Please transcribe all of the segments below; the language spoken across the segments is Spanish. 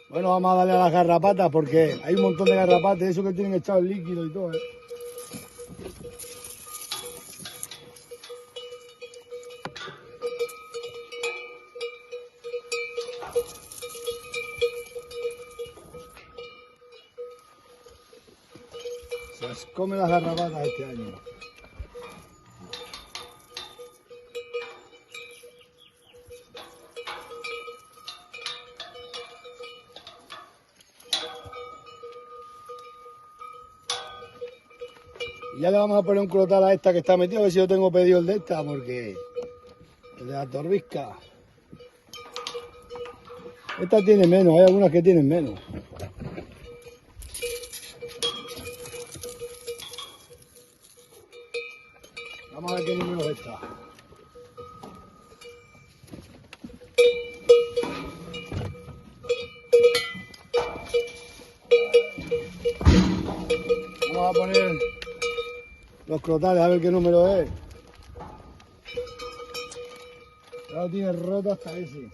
Bueno, vamos a darle a las garrapatas porque hay un montón de garrapatas, eso que tienen echado el líquido y todo, ¿eh? Se las come las garrapatas este año. Y ya le vamos a poner un crotal a esta que está metida, a ver si yo tengo pedido el de esta, porque el de la torbisca. Esta tiene menos, hay algunas que tienen menos. Vamos a ver qué número es esta. Vamos a poner los crotales a ver qué número es. Ya lo tiene roto hasta ese.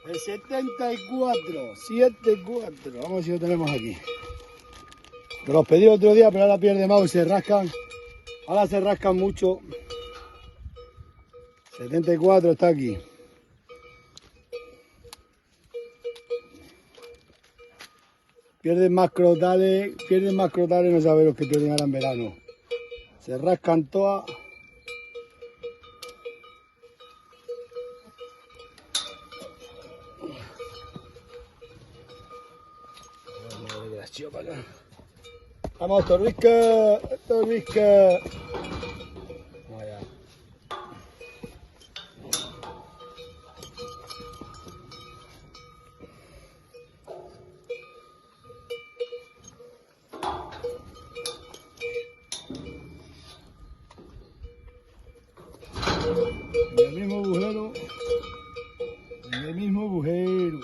El 74, 74. Vamos a ver si lo tenemos aquí. Que los pedí otro día, pero ahora pierde más y se rascan. Ahora se rascan mucho. 74 está aquí. Pierden más crotales, no sabéis los que pierden ahora en verano. Se rascan todas. Vamos, torbisca, torbisca. Vamos allá. En el mismo agujero. En el mismo agujero.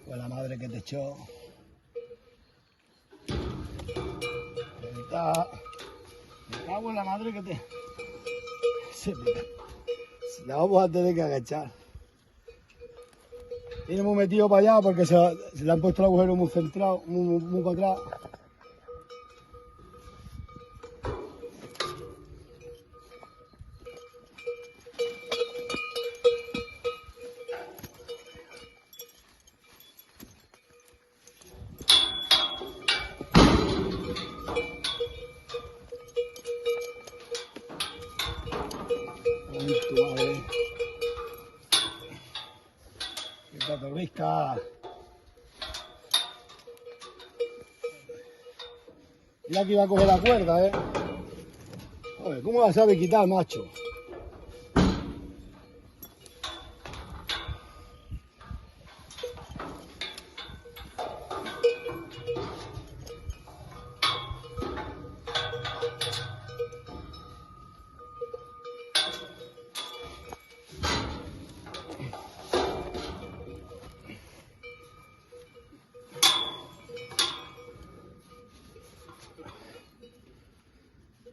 Fue la madre que te echó. Me cago en la madre que te... La vamos a tener que agachar. Tiene muy metido para allá porque se le han puesto el agujero muy centrado, muy para atrás. Ay, tu madre. Esta torbisca. Mira que iba a coger la cuerda, Joder, ¿cómo la sabe quitar, macho?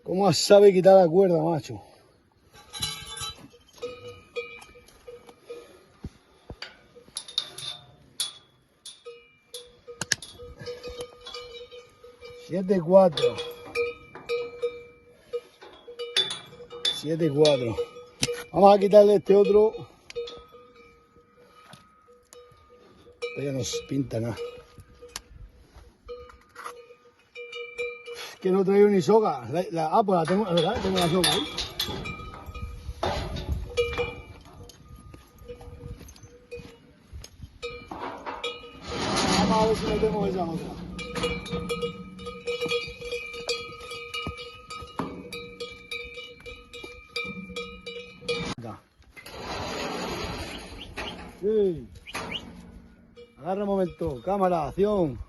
¿Cómo sabe quitar la cuerda, macho? Siete cuatro. 7-4. Vamos a quitarle este otro. Ya no pinta nada. Que no traigo ni soga. Pues la tengo, la verdad, tengo la soga ahí. Vamos a ver si metemos esa otra. Acá. Sí. Agarra un momento. Cámara, acción.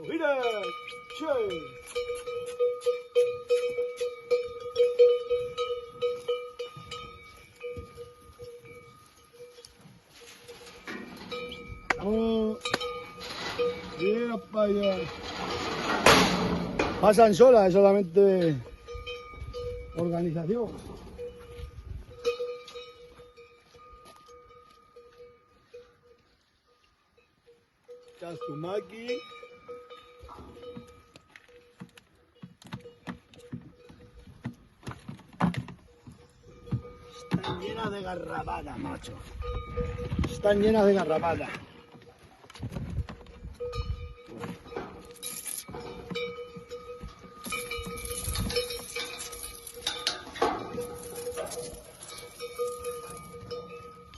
¡Mira! ¡Che! Oh. Mira para allá. Pasan solas, es solamente organización. Chastumaki. Están llenas de garrapatas, macho. Están llenas de garrapatas.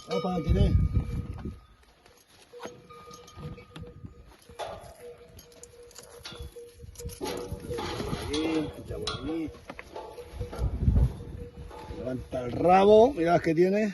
Vamos para tener. Aquí. Levanta el rabo, mira las que tiene.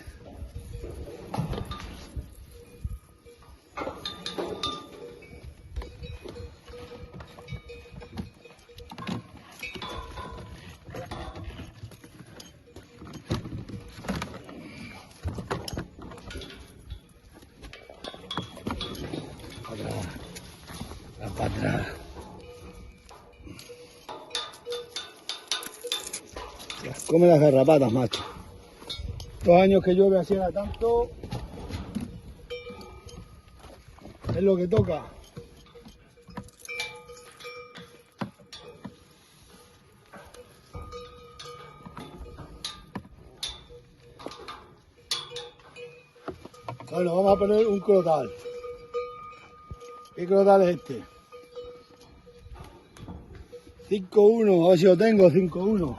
Para atrás. Las come las garrapatas, macho. Los años que llueve así era tanto. Es lo que toca. Bueno, vamos a poner un crotal. ¿Qué crotal es este? 5-1, a ver si lo tengo, 5-1.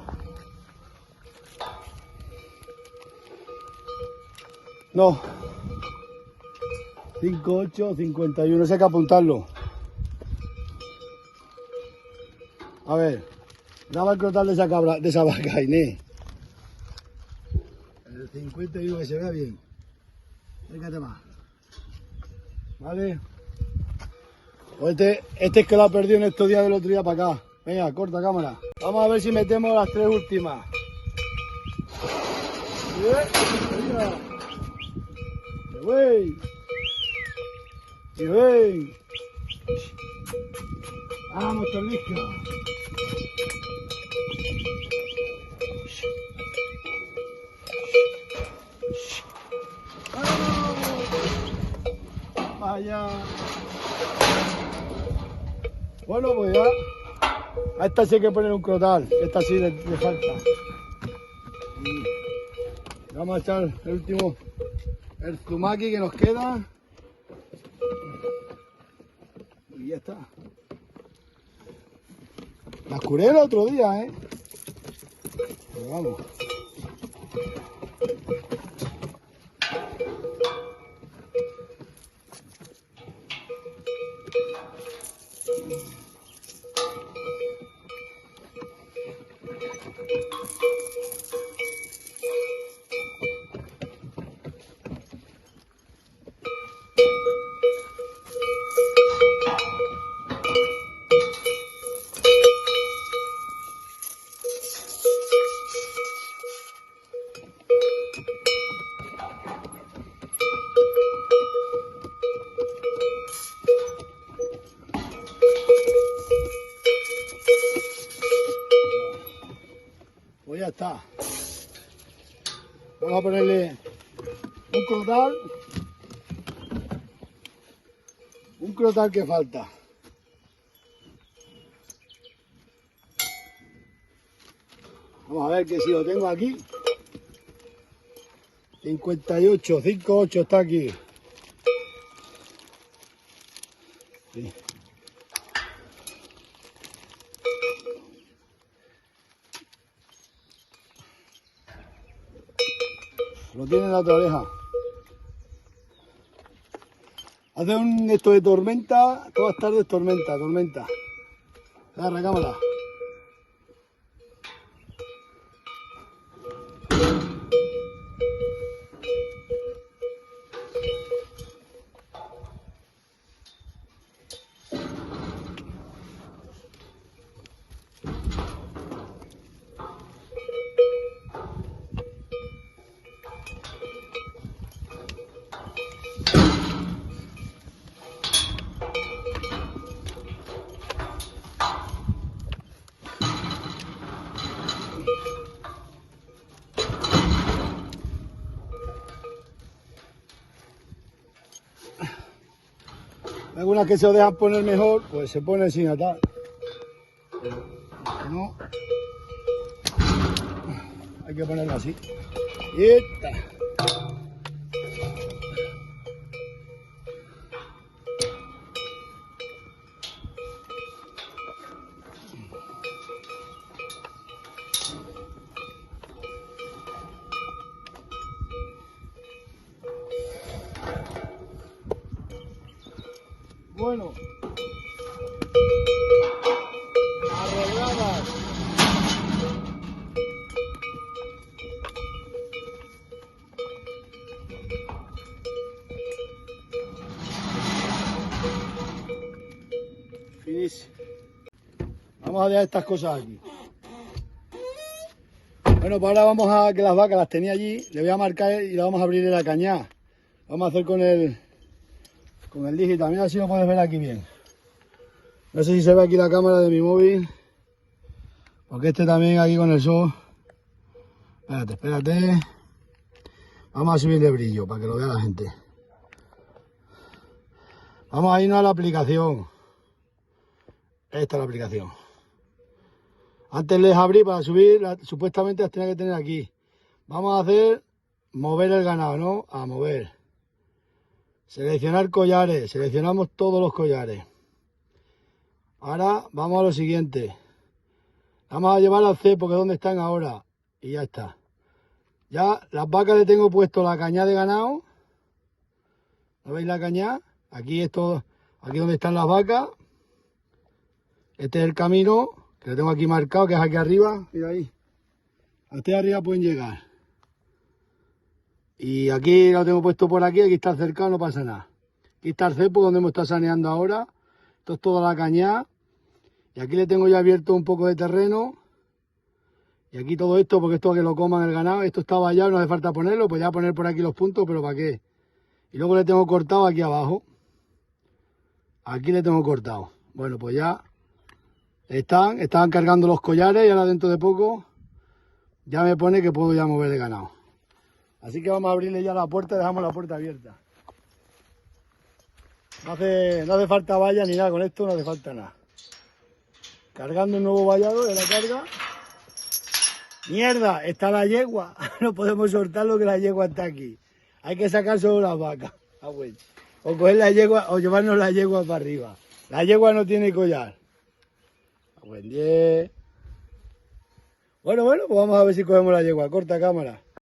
No. 5-8, 51, ese hay que apuntarlo. A ver, dame el crotal de esa cabra, de esa vaca, Inés. El 51 que se vea bien. Fíjate más. ¿Vale? Pues este es que lo ha perdido en estos días del otro día para acá. Venga, corta cámara. Vamos a ver si metemos las 3 últimas. Y ven. Vamos, Torlisca. Vaya. Bueno, pues ya. A esta sí hay que poner un crotal. Esta sí le falta. Y vamos a echar el último, el zumaki que nos queda. Y ya está. La curé el otro día, ¿eh? Pero vamos. Pues ya está. Vamos a ponerle un crotal. Un crotal que falta. Vamos a ver que si lo tengo aquí. 58, 58 está aquí. Sí. Lo tiene en la otra oreja. Hace un esto de tormenta, todas las tardes tormenta. Agarra, cámara. Algunas que se lo dejan poner mejor, pues se ponen sin atar. No. Hay que ponerlo así. Y esta. Bueno, arregladas. Finísimo. Vamos a dejar estas cosas aquí. Bueno, pues ahora vamos a que las vacas las tenía allí, le voy a marcar y la vamos a abrir en la cañada. Vamos a hacer con el digital. Mira si lo puedes ver aquí bien. No sé si se ve aquí la cámara de mi móvil. Porque este también aquí con el sol. Espérate. Vamos a subirle brillo para que lo vea la gente. Vamos a irnos a la aplicación. Esta es la aplicación. Antes les abrí para subir, supuestamente las tenía que tener aquí. Vamos a hacer mover el ganado, ¿no? A mover. Seleccionar collares. Seleccionamos todos los collares. Ahora vamos a lo siguiente. Vamos a llevar al cepo, que es donde están ahora. Y ya está. Ya las vacas le tengo puesto la cañada de ganado. ¿No veis la cañada? Aquí es todo. Aquí donde están las vacas. Este es el camino, que lo tengo aquí marcado, que es aquí arriba. Mira ahí. Hasta ahí arriba pueden llegar. Y aquí lo tengo puesto por aquí está cercano, no pasa nada. Aquí está el cepo donde hemos estado saneando ahora. Esto es toda la cañada. Y aquí le tengo ya abierto un poco de terreno. Y aquí todo esto, porque esto es que lo coman el ganado. Esto está vallado, no hace falta ponerlo. Pues ya poner por aquí los puntos, pero ¿para qué? Y luego le tengo cortado aquí abajo. Aquí le tengo cortado. Bueno, pues ya estaban cargando los collares y ahora dentro de poco ya me pone que puedo ya mover el ganado. Así que vamos a abrirle ya la puerta, dejamos la puerta abierta. No hace falta valla ni nada, con esto no hace falta nada. Cargando un nuevo vallado de la carga. ¡Mierda! Está la yegua. No podemos soltarlo que la yegua está aquí. Hay que sacar solo las vacas. Ah, bueno. O coger la yegua o llevarnos la yegua para arriba. La yegua no tiene collar. Ah, buen 10. Bueno, pues vamos a ver si cogemos la yegua. Corta cámara.